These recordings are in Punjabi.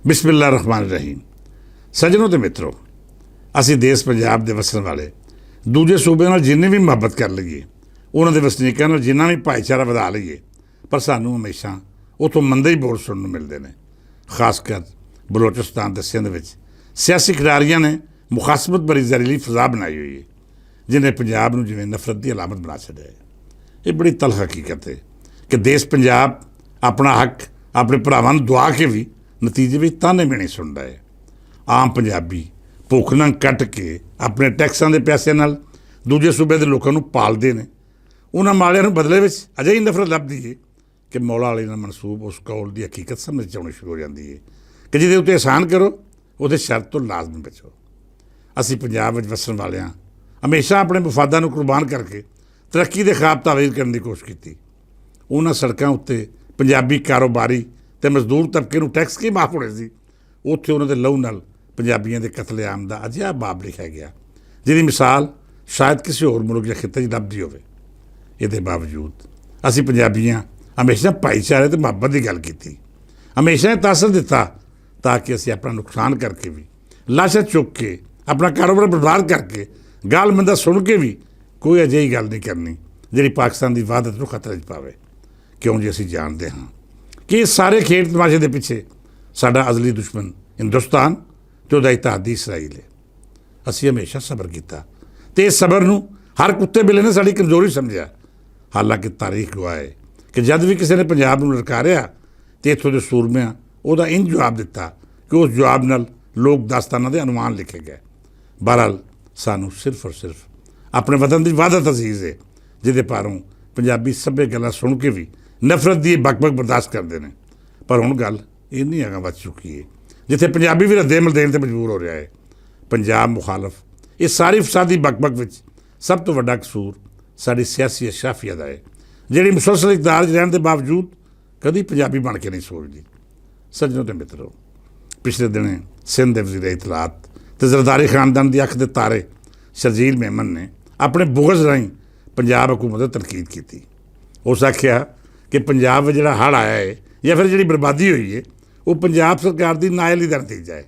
ਬਿਸਮਿਲ੍ਲਾ ਰਹਿਮਾਨ ਰਹੀਮ। ਸੱਜਣੋ ਤੇ ਮਿੱਤਰੋ, ਅਸੀਂ ਦੇਸ਼ ਪੰਜਾਬ ਦੇ ਵਸਣ ਵਾਲੇ ਦੂਜੇ ਸੂਬਿਆਂ ਨਾਲ ਜਿੰਨੀ ਵੀ ਮੁਹੱਬਤ ਕਰ ਲਈਏ, ਉਹਨਾਂ ਦੇ ਵਸਨੀਕਾਂ ਨਾਲ ਜਿੰਨਾ ਵੀ ਭਾਈਚਾਰਾ ਵਧਾ ਲਈਏ, ਪਰ ਸਾਨੂੰ ਹਮੇਸ਼ਾ ਉੱਥੋਂ ਮੰਦੇ ਹੀ ਬੋਲ ਸੁਣਨ ਨੂੰ ਮਿਲਦੇ ਨੇ। ਖਾਸ ਕਰ ਬਲੋਚਿਸਤਾਨ ਤੇ ਸਿੰਧ ਵਿੱਚ ਸਿਆਸੀ ਖਿਡਾਰੀਆਂ ਨੇ ਮੁਖਾਸਮਤ ਭਰੀ ਜ਼ਹਿਰੀਲੀ ਫਜ਼ਾ ਬਣਾਈ ਹੋਈ ਹੈ, ਜਿਹਨੇ ਪੰਜਾਬ ਨੂੰ ਜਿਵੇਂ ਨਫ਼ਰਤ ਦੀ ਅਲਾਮਤ ਬਣਾ ਛੱਡਿਆ ਹੈ। ਇਹ ਬੜੀ ਤਲਖ ਹਕੀਕਤ ਹੈ ਕਿ ਦੇਸ਼ ਪੰਜਾਬ ਆਪਣਾ ਹੱਕ ਆਪਣੇ ਭਰਾਵਾਂ ਨੂੰ ਦੁਆ ਕੇ ਵੀ ਨਤੀਜੇ ਵਿੱਚ ਤਾਨੇ ਮਿਹਣੇ ਸੁਣਦਾ ਹੈ। ਆਮ ਪੰਜਾਬੀ ਭੁੱਖ ਨਾਲ ਕੱਟ ਕੇ ਆਪਣੇ ਟੈਕਸਾਂ ਦੇ ਪੈਸੇ ਨਾਲ ਦੂਜੇ ਸੂਬੇ ਦੇ ਲੋਕਾਂ ਨੂੰ ਪਾਲਦੇ ਨੇ। ਉਹਨਾਂ ਮਾਲਿਆਂ ਨੂੰ ਬਦਲੇ ਵਿੱਚ ਅਜਿਹੀ ਨਫ਼ਰਤ ਲੱਭਦੀ ਹੈ ਕਿ ਮੌਲਾ ਵਾਲੇ ਨਾਲ ਮਨਸੂਬ ਉਸ ਕੌਲ ਦੀ ਹਕੀਕਤ ਸਮਝ 'ਚ ਆਉਣੀ ਸ਼ੁਰੂ ਹੋ ਜਾਂਦੀ ਹੈ ਕਿ ਜਿਹਦੇ ਉੱਤੇ ਅਹਿਸਾਨ ਕਰੋ, ਉਹਦੇ ਸ਼ਰਤ ਤੋਂ ਲਾਜ਼ਮੀ ਬਚੋ। ਅਸੀਂ ਪੰਜਾਬ ਵਿੱਚ ਵਸਣ ਵਾਲਿਆਂ ਹਮੇਸ਼ਾ ਆਪਣੇ ਮਫਾਦਾਂ ਨੂੰ ਕੁਰਬਾਨ ਕਰਕੇ ਤਰੱਕੀ ਦੇ ਖਾਬ ਤਾਵੀਰ ਕਰਨ ਦੀ ਕੋਸ਼ਿਸ਼ ਕੀਤੀ। ਉਹਨਾਂ ਸੜਕਾਂ ਉੱਤੇ ਪੰਜਾਬੀ ਕਾਰੋਬਾਰੀ ਅਤੇ ਮਜ਼ਦੂਰ ਤਬਕੇ ਨੂੰ ਟੈਕਸ ਕੀ ਮਾਫ ਹੋਣੇ ਸੀ, ਉੱਥੇ ਉਹਨਾਂ ਦੇ ਲਹੂ ਨਾਲ ਪੰਜਾਬੀਆਂ ਦੇ ਕਤਲੇਆਮ ਦਾ ਅਜਿਹਾ ਬਾਬ ਲਿਖਿਆ ਗਿਆ ਜਿਹਦੀ ਮਿਸਾਲ ਸ਼ਾਇਦ ਕਿਸੇ ਹੋਰ ਮੁਲਕ ਜਾਂ ਖਿੱਤੇ 'ਚ ਲੱਭਦੀ ਹੋਵੇ। ਇਹਦੇ ਬਾਵਜੂਦ ਅਸੀਂ ਪੰਜਾਬੀਆਂ ਹਮੇਸ਼ਾ ਭਾਈਚਾਰੇ ਅਤੇ ਮੁਹੱਬਤ ਦੀ ਗੱਲ ਕੀਤੀ, ਹਮੇਸ਼ਾ ਇਹ ਤਾਸਰ ਦਿੱਤਾ ਤਾਂ ਕਿ ਅਸੀਂ ਆਪਣਾ ਨੁਕਸਾਨ ਕਰਕੇ ਵੀ, ਲਾਸ਼ਾਂ ਚੁੱਕ ਕੇ, ਆਪਣਾ ਕਾਰੋਬਾਰ ਬਰਬਾਦ ਕਰਕੇ, ਗਾਲ ਮੰਦਾ ਸੁਣ ਕੇ ਵੀ ਕੋਈ ਅਜਿਹੀ ਗੱਲ ਨਹੀਂ ਕਰਨੀ ਜਿਹੜੀ ਪਾਕਿਸਤਾਨ ਦੀ ਵਹਾਦਤ ਨੂੰ ਖਤਰੇ 'ਚ ਪਾਵੇ। ਕਿਉਂ ਜੀ ਅਸੀਂ ਜਾਣਦੇ ਹਾਂ ਕਿ ਇਸ ਸਾਰੇ ਖੇਡ ਤਮਾਸ਼ੇ ਦੇ ਪਿੱਛੇ ਸਾਡਾ ਅਜ਼ਲੀ ਦੁਸ਼ਮਣ ਹਿੰਦੁਸਤਾਨ ਅਤੇ ਉਹਦਾ ਇਤਿਹਾਦੀ ਇਸਰਾਈਲ ਹੈ। ਅਸੀਂ ਹਮੇਸ਼ਾ ਸਬਰ ਕੀਤਾ ਅਤੇ ਇਸ ਸਬਰ ਨੂੰ ਹਰ ਕੁੱਤੇ ਬਿੱਲੇ ਨੇ ਸਾਡੀ ਕਮਜ਼ੋਰੀ ਸਮਝਿਆ। ਹਾਲਾਂਕਿ ਤਾਰੀਖ ਗਵਾਹ ਹੈ ਕਿ ਜਦ ਵੀ ਕਿਸੇ ਨੇ ਪੰਜਾਬ ਨੂੰ ਲਲਕਾਰਿਆ ਅਤੇ ਇੱਥੋਂ ਦੇ ਸੂਰਮਿਆਂ ਉਹਦਾ ਇੰਝ ਜਵਾਬ ਦਿੱਤਾ ਕਿ ਉਸ ਜਵਾਬ ਨਾਲ ਲੋਕ ਦਾਸਤਾਨਾਂ ਦੇ ਅਨੁਮਾਨ ਲਿਖੇ ਗਏ। ਬਹਰਹਾਲ ਸਾਨੂੰ ਸਿਰਫ ਔਰ ਸਿਰਫ ਆਪਣੇ ਵਤਨ ਦੀ ਵਹਾਦਤ ਅਜ਼ੀਜ਼ ਹੈ, ਜਿਹਦੇ ਪਾਰੋਂ ਪੰਜਾਬੀ ਸਭੇ ਗੱਲਾਂ ਸੁਣ ਕੇ ਵੀ ਨਫ਼ਰਤ ਦੀ ਬਕ-ਬਕ ਬਰਦਾਸ਼ਤ ਕਰਦੇ ਨੇ। ਪਰ ਹੁਣ ਗੱਲ ਇੰਨੀ ਅਗਾਂਹ ਵੱਧ ਚੁੱਕੀ ਹੈ ਜਿੱਥੇ ਪੰਜਾਬੀ ਵੀ ਰੱਦੇ ਅਮਲ ਦੇਣ 'ਤੇ ਮਜਬੂਰ ਹੋ ਰਿਹਾ ਹੈ। ਪੰਜਾਬ ਮੁਖਾਲਫ ਇਸ ਸਾਰੀ ਫਸਾਦੀ ਬਕ-ਬਕ ਵਿੱਚ ਸਭ ਤੋਂ ਵੱਡਾ ਕਸੂਰ ਸਾਡੀ ਸਿਆਸੀ ਅਸ਼ਰਾਫੀਆ ਦਾ ਹੈ, ਜਿਹੜੀ ਮੁਸਲਸਲ ਇਕਤਦਾਰ 'ਚ ਰਹਿਣ ਦੇ ਬਾਵਜੂਦ ਕਦੀ ਪੰਜਾਬੀ ਬਣ ਕੇ ਨਹੀਂ ਸੋਚਦੀ। ਸੱਜਣੋ ਤੇ ਮਿੱਤਰੋ, ਪਿਛਲੇ ਦਿਨੇ ਸਿੰਧ ਦੇ ਵਜ਼ੀਰ ਇਤਲਾਤ ਅਤੇ ਜ਼ਰਦਾਰੀ ਖਾਨਦਾਨ ਦੀ ਅੱਖ ਦੇ ਤਾਰੇ ਸ਼ਰਜੀਲ ਮੇਮਨ ਨੇ ਆਪਣੇ ਬੁਗਜ਼ ਰਾਹੀਂ ਪੰਜਾਬ ਹਕੂਮਤ ਦੀ ਤਨਕੀਦ ਕੀਤੀ। ਉਸ ਆਖਿਆ ਕਿ ਪੰਜਾਬ ਵਿੱਚ ਜਿਹੜਾ ਹੜ੍ਹ ਆਇਆ ਹੈ ਜਾਂ ਫਿਰ ਜਿਹੜੀ ਬਰਬਾਦੀ ਹੋਈ ਹੈ, ਉਹ ਪੰਜਾਬ ਸਰਕਾਰ ਦੀ ਨਾਅਹਲੀ ਦਾ ਨਤੀਜਾ ਹੈ।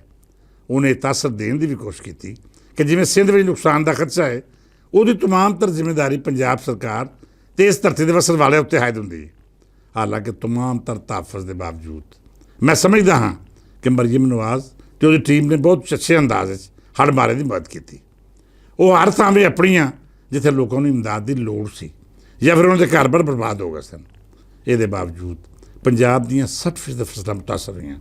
ਉਹਨੇ ਤਾਸਰ ਦੇਣ ਦੀ ਵੀ ਕੋਸ਼ਿਸ਼ ਕੀਤੀ ਕਿ ਜਿਵੇਂ ਸਿੰਧ ਵਿੱਚ ਨੁਕਸਾਨ ਦਾ ਖਦਸ਼ਾ ਹੈ, ਉਹਦੀ ਤਮਾਮ ਤਰ ਜ਼ਿੰਮੇਵਾਰੀ ਪੰਜਾਬ ਸਰਕਾਰ ਅਤੇ ਇਸ ਧਰਤੀ ਦੇ ਵਸਣ ਵਾਲਿਆਂ ਉੱਤੇ ਆਇਦ ਹੁੰਦੀ ਹੈ। ਹਾਲਾਂਕਿ ਤਮਾਮ ਤਰ ਤਹਫ਼ੁਜ਼ ਦੇ ਬਾਵਜੂਦ ਮੈਂ ਸਮਝਦਾ ਹਾਂ ਕਿ ਮਰੀਮ ਨਵਾਜ਼ ਅਤੇ ਉਹਦੀ ਟੀਮ ਨੇ ਬਹੁਤ ਅੱਛੇ ਅੰਦਾਜ਼ ਵਿੱਚ ਹੜ੍ਹ ਮਾਰੇ ਦੀ ਮਦਦ ਕੀਤੀ। ਉਹ ਹਰ ਥਾਵੇਂ ਆਪਣੀਆਂ ਜਿੱਥੇ ਲੋਕਾਂ ਨੂੰ ਇਮਦਾਦ ਦੀ ਲੋੜ ਸੀ ਜਾਂ ਫਿਰ ਉਹਨਾਂ ਦੇ ਘਰ-ਬਾਰ ਬਰਬਾਦ ਹੋ ਗਏ ਸਨ। ਇਹਦੇ ਬਾਵਜੂਦ ਪੰਜਾਬ ਦੀਆਂ 60% ਫਸਲਾਂ ਮੁਤਾਸਰ ਹੋਈਆਂ,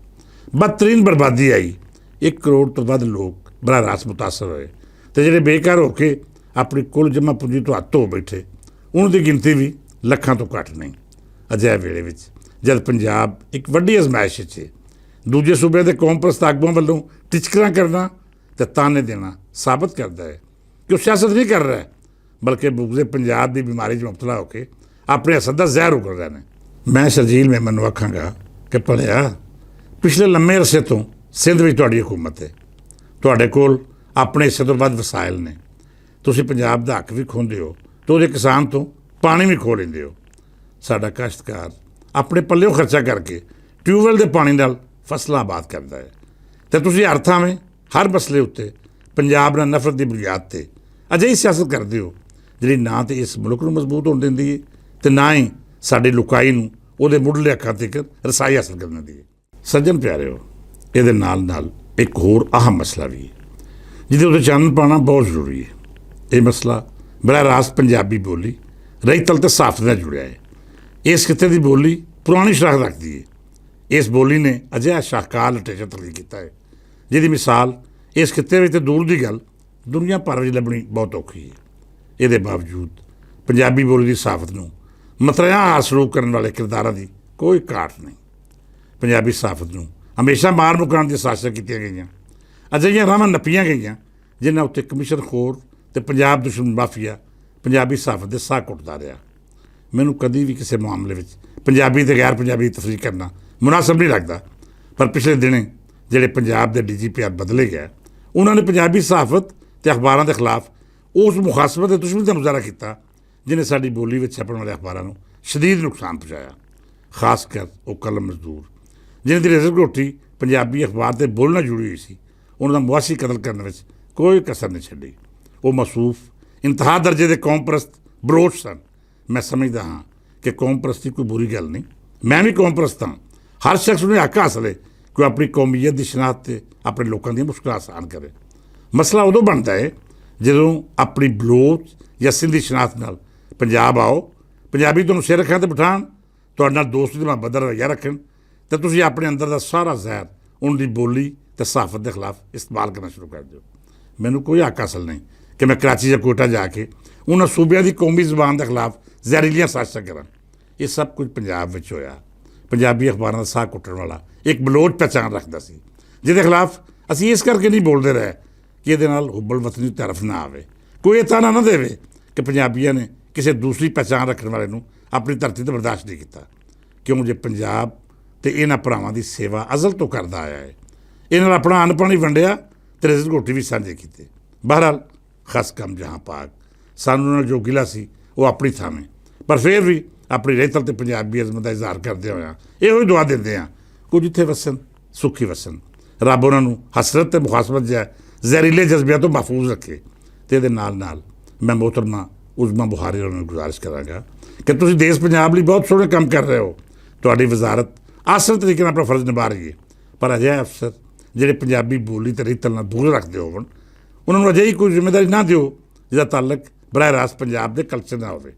ਬਦਤਰੀਨ ਬਰਬਾਦੀ ਆਈ। 1 ਕਰੋੜ ਤੋਂ ਵੱਧ ਲੋਕ ਬਰਾਹ ਰਾਸਤ ਮੁਤਾਸਰ ਹੋਏ ਅਤੇ ਜਿਹੜੇ ਬੇਘਰ ਹੋ ਕੇ ਆਪਣੀ ਕੁੱਲ ਜਮ੍ਹਾਂ ਪੂੰਜੀ ਤੋਂ ਹੱਥ ਧੋ ਬੈਠੇ, ਉਹਨਾਂ ਦੀ ਗਿਣਤੀ ਵੀ ਲੱਖਾਂ ਤੋਂ ਘੱਟ ਨਹੀਂ। ਅਜਿਹੇ ਵੇਲੇ ਵਿੱਚ ਜਦ ਪੰਜਾਬ ਇੱਕ ਵੱਡੀ ਅਜ਼ਮਾਇਸ਼ 'ਚ ਦੂਜੇ ਸੂਬਿਆਂ ਦੇ ਕੌਮ ਪ੍ਰਸਤ ਆਗੂਆਂ ਵੱਲੋਂ ਟਿਚਕਰਾਂ ਕਰਨਾ ਅਤੇ ਤਾਨੇ ਦੇਣਾ ਸਾਬਤ ਕਰਦਾ ਹੈ ਕਿ ਉਹ ਸਿਆਸਤ ਨਹੀਂ ਕਰ ਰਿਹਾ, ਬਲਕਿ ਬੁਗਜ਼ੇ ਪੰਜਾਬ ਦੀ ਬਿਮਾਰੀ 'ਚ ਮੁਬਤਲਾ ਹੋ ਕੇ ਆਪਣੇ ਅਸਦ ਦਾ ਜ਼ਹਿਰ ਉਗਲ ਰਹੇ ਨੇ। ਮੈਂ ਸ਼ਰਜੀਲ ਮੇਮਨ ਨੂੰ ਆਖਾਂਗਾ ਕਿ ਭਲਿਆ, ਪਿਛਲੇ ਲੰਮੇ ਅਰਸੇ ਤੋਂ ਸਿੰਧ ਵਿੱਚ ਤੁਹਾਡੀ ਹਕੂਮਤ ਹੈ, ਤੁਹਾਡੇ ਕੋਲ ਆਪਣੇ ਹਿੱਸੇ ਤੋਂ ਵੱਧ ਵਸਾਇਲ ਨੇ, ਤੁਸੀਂ ਪੰਜਾਬ ਦਾ ਹੱਕ ਵੀ ਖੋਹਦੇ ਹੋ ਅਤੇ ਉਹਦੇ ਕਿਸਾਨ ਤੋਂ ਪਾਣੀ ਵੀ ਖੋਹ ਲੈਂਦੇ ਹੋ। ਸਾਡਾ ਕਾਸ਼ਤਕਾਰ ਆਪਣੇ ਪੱਲਿਓਂ ਖਰਚਾ ਕਰਕੇ ਟਿਊਬਵੈੱਲ ਦੇ ਪਾਣੀ ਨਾਲ ਫਸਲਾਂ ਆਬਾਦ ਕਰਦਾ ਹੈ ਅਤੇ ਤੁਸੀਂ ਹਰ ਥਾਵੇਂ ਹਰ ਮਸਲੇ ਉੱਤੇ ਪੰਜਾਬ ਨਾਲ ਨਫ਼ਰਤ ਦੀ ਬੁਨਿਆਦ 'ਤੇ ਅਜਿਹੀ ਸਿਆਸਤ ਕਰਦੇ ਹੋ ਜਿਹੜੀ ਨਾ ਤਾਂ ਇਸ ਮੁਲਕ ਨੂੰ ਮਜ਼ਬੂਤ ਹੋਣ ਦਿੰਦੀ ਹੈ ਅਤੇ ਨਾ ਹੀ ਸਾਡੀ ਲੁਕਾਈ ਨੂੰ ਉਹਦੇ ਮੁੱਢਲੇ ਅੱਖਾਂ ਤੱਕ ਰਸਾਈ ਹਾਸਲ ਕਰਨ ਦਿੰਦੀ ਹੈ। ਸੱਜਣ ਪਿਆਰਿਓ, ਇਹਦੇ ਨਾਲ ਨਾਲ ਇੱਕ ਹੋਰ ਅਹਿਮ ਮਸਲਾ ਵੀ ਹੈ ਜਿਹਦੇ ਉੱਤੇ ਚਾਨਣ ਪਾਉਣਾ ਬਹੁਤ ਜ਼ਰੂਰੀ ਹੈ। ਇਹ ਮਸਲਾ ਬਰਾਹ ਰਾਸਤ ਪੰਜਾਬੀ ਬੋਲੀ ਰਈਤਲ ਅਤੇ ਸਾਫ਼ ਨਾਲ ਜੁੜਿਆ ਹੈ। ਇਸ ਖਿੱਤੇ ਦੀ ਬੋਲੀ ਪੁਰਾਣੀ ਸ਼ਰਾਖਤ ਰੱਖਦੀ ਹੈ। ਇਸ ਬੋਲੀ ਨੇ ਅਜਿਹਾ ਸ਼ਾਹਕਾਰ ਲਿਟਰੇਚਰ ਤਖਲੀਕ ਕੀਤਾ ਹੈ ਜਿਹਦੀ ਮਿਸਾਲ ਇਸ ਖਿੱਤੇ ਵਿੱਚ ਤਾਂ ਦੂਰ ਦੀ ਗੱਲ ਦੁਨੀਆ ਭਰ ਵਿੱਚ ਲੱਭਣੀ ਬਹੁਤ ਔਖੀ ਹੈ। ਇਹਦੇ ਬਾਵਜੂਦ ਪੰਜਾਬੀ ਬੋਲੀ ਦੀ ਸਾਫ਼ਤ ਨੂੰ ਮਤਰਿਆਂ ਸਲੂਕ ਕਰਨ ਵਾਲੇ ਕਿਰਦਾਰਾਂ ਦੀ ਕੋਈ ਘਾਟ ਨਹੀਂ। ਪੰਜਾਬੀ ਸਾਫ਼ਤ ਨੂੰ ਹਮੇਸ਼ਾ ਮਾਰ ਮੁਕਾਉਣ ਦੀਆਂ ਸਾਜ਼ਿਸ਼ਾਂ ਕੀਤੀਆਂ ਗਈਆਂ, ਅਜਿਹੀਆਂ ਰਾਹਾਂ ਨੱਪੀਆਂ ਗਈਆਂ ਜਿਨ੍ਹਾਂ ਉੱਤੇ ਕਮਿਸ਼ਨ ਖੋਰ ਅਤੇ ਪੰਜਾਬ ਦੁਸ਼ਮਣ ਮਾਫੀਆ ਪੰਜਾਬੀ ਸਾਫ਼ਤ ਦੇ ਸਾਹ ਘੁੱਟਦਾ ਰਿਹਾ। ਮੈਨੂੰ ਕਦੀ ਵੀ ਕਿਸੇ ਮਾਮਲੇ ਵਿੱਚ ਪੰਜਾਬੀ ਅਤੇ ਗੈਰ ਪੰਜਾਬੀ ਦੀ ਤਫਰੀਕ ਕਰਨਾ ਮੁਨਾਸਬ ਨਹੀਂ ਲੱਗਦਾ, ਪਰ ਪਿਛਲੇ ਦਿਨੇ ਜਿਹੜੇ ਪੰਜਾਬ ਦੇ DGP ਬਦਲੇ ਗਏ, ਉਹਨਾਂ ਨੇ ਪੰਜਾਬੀ ਸਾਫ਼ਤ ਅਤੇ ਅਖਬਾਰਾਂ ਦੇ ਖਿਲਾਫ ਉਸ ਮੁਖਾਸਮਤ ਅਤੇ ਦੁਸ਼ਮਣੀ ਦਾ ਮੁਜ਼ਾਹਰਾ ਕੀਤਾ ਜਿਹਨੇ ਸਾਡੀ ਬੋਲੀ ਵਿੱਚ ਛਪਣ ਵਾਲੇ ਅਖਬਾਰਾਂ ਨੂੰ ਸ਼ਦੀਦ ਨੁਕਸਾਨ ਪਹੁੰਚਾਇਆ। ਖਾਸ ਕਰ ਉਹ ਕਲਮ ਮਜ਼ਦੂਰ ਜਿਹਨਾਂ ਦੀ ਰਿਜ਼ਕ ਰੋਟੀ ਪੰਜਾਬੀ ਅਖਬਾਰ ਦੇ ਬੁੱਲ੍ਹ ਨਾਲ ਜੁੜੀ ਹੋਈ ਸੀ, ਉਹਨਾਂ ਦਾ ਮੁਆਸ਼ੀ ਕਤਲ ਕਰਨ ਵਿੱਚ ਕੋਈ ਕਸਰ ਨਹੀਂ ਛੱਡੀ। ਉਹ ਮਸੂਫ ਇੰਤਹਾ ਦਰਜੇ ਦੇ ਕੌਮ ਪ੍ਰਸਤ ਬਲੋਚ ਸਨ। ਮੈਂ ਸਮਝਦਾ ਹਾਂ ਕਿ ਕੌਮ ਪ੍ਰਸਤੀ ਕੋਈ ਬੁਰੀ ਗੱਲ ਨਹੀਂ, ਮੈਂ ਵੀ ਕੌਮ ਪ੍ਰਸਤ ਹਾਂ। ਹਰ ਸ਼ਖਸ ਨੂੰ ਹੱਕ ਹਾਸਲ ਹੈ ਕਿ ਉਹ ਆਪਣੀ ਕੌਮੀਅਤ ਦੀ ਸ਼ਨਾਖਤ ਤੇ ਆਪਣੇ ਲੋਕਾਂ ਦੀਆਂ ਮੁਸ਼ਕਲਾਂ ਆਸਾਨ ਕਰੇ। ਮਸਲਾ ਉਦੋਂ ਬਣਦਾ ਹੈ ਜਦੋਂ ਆਪਣੀ ਬਲੋਚ ਜਾਂ ਸਿੰਧੀ ਸ਼ਨਾਖਤ ਨਾਲ ਪੰਜਾਬ ਆਓ, ਪੰਜਾਬੀ ਤੁਹਾਨੂੰ ਸਿਰ ਰੱਖਣ ਤੇ ਬਿਠਾਉਣ, ਤੁਹਾਡੇ ਨਾਲ ਦੋਸਤੀ ਦੀ ਮੁਹੱਬਤ ਦਾ ਰਵੱਈਆ ਰੱਖਣ, ਅਤੇ ਤੁਸੀਂ ਆਪਣੇ ਅੰਦਰ ਦਾ ਸਾਰਾ ਜ਼ਹਿਰ ਉਹਨਾਂ ਦੀ ਬੋਲੀ ਅਤੇ ਸਹਾਫਤ ਦੇ ਖਿਲਾਫ ਇਸਤੇਮਾਲ ਕਰਨਾ ਸ਼ੁਰੂ ਕਰ ਦਿਓ। ਮੈਨੂੰ ਕੋਈ ਹੱਕ ਹਾਸਲ ਨਹੀਂ ਕਿ ਮੈਂ ਕਰਾਚੀ ਜਾਂ ਕੋਟਾ ਜਾ ਕੇ ਉਹਨਾਂ ਸੂਬਿਆਂ ਦੀ ਕੌਮੀ ਜ਼ੁਬਾਨ ਦੇ ਖਿਲਾਫ ਜ਼ਹਿਰੀਲੀਆਂ ਸਾਜ਼ਿਸ਼ਾਂ ਕਰਾਂ। ਇਹ ਸਭ ਕੁਝ ਪੰਜਾਬ ਵਿੱਚ ਹੋਇਆ। ਪੰਜਾਬੀ ਅਖਬਾਰਾਂ ਦਾ ਸਾਹ ਕੁੱਟਣ ਵਾਲਾ ਇੱਕ ਬਲੋਚ ਪਹਿਚਾਣ ਰੱਖਦਾ ਸੀ, ਜਿਹਦੇ ਖਿਲਾਫ ਅਸੀਂ ਇਸ ਕਰਕੇ ਨਹੀਂ ਬੋਲਦੇ ਰਹੇ ਕਿ ਇਹਦੇ ਨਾਲ ਹੁੱਬਲ ਵਤਨੀ ਤਰਫ ਨਾ ਆਵੇ। ਕੋਈ ਇਹ ਤਾਣਾ ਨਾ ਦੇਵੇ ਕਿ ਪੰਜਾਬੀਆਂ ਨੇ ਕਿਸੇ ਦੂਸਰੀ ਪਹਿਚਾਣ ਰੱਖਣ ਵਾਲੇ ਨੂੰ ਆਪਣੀ ਧਰਤੀ 'ਤੇ ਬਰਦਾਸ਼ਤ ਨਹੀਂ ਕੀਤਾ, ਕਿਉਂ ਜੇ ਪੰਜਾਬ ਅਤੇ ਇਹਨਾਂ ਭਰਾਵਾਂ ਦੀ ਸੇਵਾ ਅਜ਼ਲ ਤੋਂ ਕਰਦਾ ਆਇਆ ਹੈ। ਇਹਨਾਂ ਨਾਲ ਆਪਣਾ ਅੰਨ ਪਾਣੀ ਵੰਡਿਆ ਅਤੇ ਰਿਜ਼ਕ ਰੋਟੀ ਵੀ ਸਾਂਝੇ ਕੀਤੇ। ਬਹਰਹਾਲ ਖਸ ਕੰਮ ਜਹਾਂ ਪਾਕ, ਸਾਨੂੰ ਉਹਨਾਂ ਨਾਲ ਜੋ ਗਿਲਾ ਸੀ ਉਹ ਆਪਣੀ ਥਾਵੇਂ, ਪਰ ਫਿਰ ਵੀ ਆਪਣੀ ਰਹਿਤਲ ਅਤੇ ਪੰਜਾਬੀ ਅਜ਼ਮਤ ਦਾ ਇਜ਼ਹਾਰ ਕਰਦੇ ਹੋਇਆ ਇਹੋ ਹੀ ਦੁਆ ਦਿੰਦੇ ਹਾਂ ਕੁਝ ਇੱਥੇ ਵਸਣ ਸੁਖੀ ਵਸਣ। ਰੱਬ ਉਹਨਾਂ ਨੂੰ ਹਸਰਤ ਅਤੇ ਮੁਖਾਸਮਤ ਜਿਹਾ ਜ਼ਹਿਰੀਲੇ ਜਜ਼ਬਿਆਂ ਤੋਂ ਮਹਿਫੂਜ਼ ਰੱਖੇ। ਅਤੇ ਇਹਦੇ ਨਾਲ ਨਾਲ ਮੈਂ ਮੋਹਤਰਮਾ ਉਜ਼ਮਾ ਬੁਖਾਰੀ ਉਹਨਾਂ ਨੂੰ ਗੁਜ਼ਾਰਿਸ਼ ਕਰਾਂਗਾ ਕਿ ਤੁਸੀਂ ਦੇਸ਼ ਪੰਜਾਬ ਲਈ ਬਹੁਤ ਸੋਹਣੇ ਕੰਮ ਕਰ ਰਹੇ ਹੋ। ਤੁਹਾਡੀ ਵਜ਼ਾਰਤ ਆਸਨ ਤਰੀਕੇ ਨਾਲ ਆਪਣਾ ਫਰਜ਼ ਨਿਭਾ ਰਹੀ ਹੈ, ਪਰ ਅਜਿਹੇ ਅਫਸਰ ਜਿਹੜੇ ਪੰਜਾਬੀ ਬੋਲੀ ਅਤੇ ਰਹਿਤਲ ਨਾਲ ਦੂਰ ਰੱਖਦੇ ਹੋਣ, ਉਹਨਾਂ ਨੂੰ ਅਜਿਹੀ ਕੋਈ ਜ਼ਿੰਮੇਵਾਰੀ ਨਾ ਦਿਓ ਜਿਹਦਾ ਤਾਲੁਕ ਬਰਾਹ ਰਾਸਤ ਪੰਜਾਬ ਦੇ ਕਲਚਰ ਨਾਲ ਹੋਵੇ।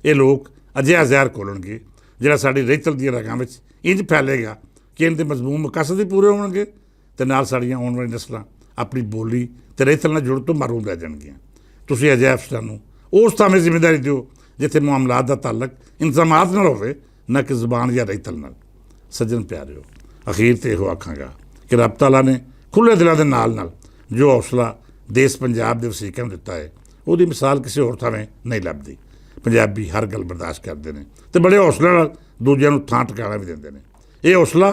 ਇਹ ਲੋਕ ਅਜਿਹਾ ਜ਼ਹਿਰ ਖੋਲ੍ਹਣਗੇ ਜਿਹੜਾ ਸਾਡੀ ਰਹਿਤਲ ਦੀਆਂ ਰਗਾਂ ਵਿੱਚ ਇੰਝ ਫੈਲੇਗਾ ਕਿ ਇਹਨਾਂ ਦੇ ਮਜ਼ਮੂਮ ਮਕਸਦ ਵੀ ਪੂਰੇ ਹੋਣਗੇ ਅਤੇ ਨਾਲ ਸਾਡੀਆਂ ਆਉਣ ਵਾਲੀਆਂ ਨਸਲਾਂ ਆਪਣੀ ਬੋਲੀ ਅਤੇ ਰਹਿਤਲ ਨਾਲ ਜੁੜਨ ਤੋਂ ਮਹਿਰੂਮ ਰਹਿ ਜਾਣਗੀਆਂ। ਤੁਸੀਂ ਅਜਿਹੇ ਅਫਸਰਾਂ ਨੂੰ ਉਸ ਥਾਵੇਂ ਜ਼ਿੰਮੇਵਾਰੀ ਦਿਓ ਜਿੱਥੇ ਮਾਮਲਾਤ ਦਾ ਤਾਲੁਕ ਇੰਤਜ਼ਾਮਾਤ ਨਾਲ ਹੋਵੇ, ਨਾ ਕਿ ਜ਼ੁਬਾਨ ਜਾਂ ਰਹਿਤਲ ਨਾਲ। ਸੱਜਣ ਪਿਆਰਿਓ, ਅਖੀਰ 'ਤੇ ਇਹੋ ਆਖਾਂਗਾ ਕਿ ਰੱਬ ਤਾਲਾ ਨੇ ਖੁੱਲ੍ਹੇ ਦਿਲਾਂ ਦੇ ਨਾਲ ਜੋ ਹੌਸਲਾ ਦੇਸ਼ ਪੰਜਾਬ ਦੇ ਵਸੀਕਿਆਂ ਨੂੰ ਦਿੱਤਾ ਹੈ, ਉਹਦੀ ਮਿਸਾਲ ਕਿਸੇ ਹੋਰ ਥਾਵੇਂ ਨਹੀਂ ਲੱਭਦੀ। ਪੰਜਾਬੀ ਹਰ ਗੱਲ ਬਰਦਾਸ਼ਤ ਕਰਦੇ ਨੇ ਅਤੇ ਬੜੇ ਹੌਸਲੇ ਨਾਲ ਦੂਜਿਆਂ ਨੂੰ ਥਾਂ ਟਿਕਾਣਾ ਵੀ ਦਿੰਦੇ ਨੇ। ਇਹ ਹੌਸਲਾ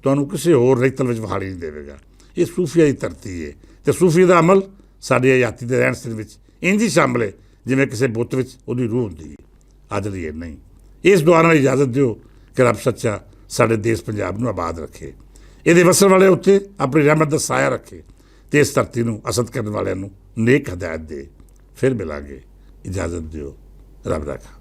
ਤੁਹਾਨੂੰ ਕਿਸੇ ਹੋਰ ਰਹਿਤਲ ਵਿੱਚ ਵਹਾਲੀ ਨਹੀਂ ਦੇਵੇਗਾ। ਇਹ ਸੂਫੀਆ ਦੀ ਧਰਤੀ ਹੈ ਅਤੇ ਸੂਫੀ ਦਾ ਅਮਲ ਸਾਡੇ ਹਯਾਤੀ ਦੇ ਰਹਿਣ ਸਹਿਣ ਵਿੱਚ ਇੰਝ ਹੀ ਸ਼ਾਮਲ ਹੈ ਜਿਵੇਂ ਕਿਸੇ ਬੁੱਤ ਵਿੱਚ ਉਹਦੀ ਰੂਹ ਹੁੰਦੀ ਹੈ। ਅੱਜ ਲਈ ਇੰਨਾ ਹੀ। ਇਸ ਦੁਆ ਨਾਲ ਇਜਾਜ਼ਤ ਦਿਓ ਕਿ ਰੱਬ ਸੱਚਾ ਸਾਡੇ ਦੇਸ਼ ਪੰਜਾਬ ਨੂੰ ਆਬਾਦ ਰੱਖੇ, ਇਹਦੇ ਵਸਣ ਵਾਲੇ ਉੱਤੇ ਆਪਣੀ ਰਹਿਮਤ ਦਾ ਸਾਇਆ ਰੱਖੇ ਅਤੇ ਇਸ ਧਰਤੀ ਨੂੰ ਅਸਦ ਕਰਨ ਵਾਲਿਆਂ ਨੂੰ ਨੇਕ ਹਦਾਇਤ ਦੇ। ਫਿਰ ਮਿਲਾਂਗੇ, ਇਜਾਜ਼ਤ ਦਿਓ, ਰੱਬ ਰਾਖਾ।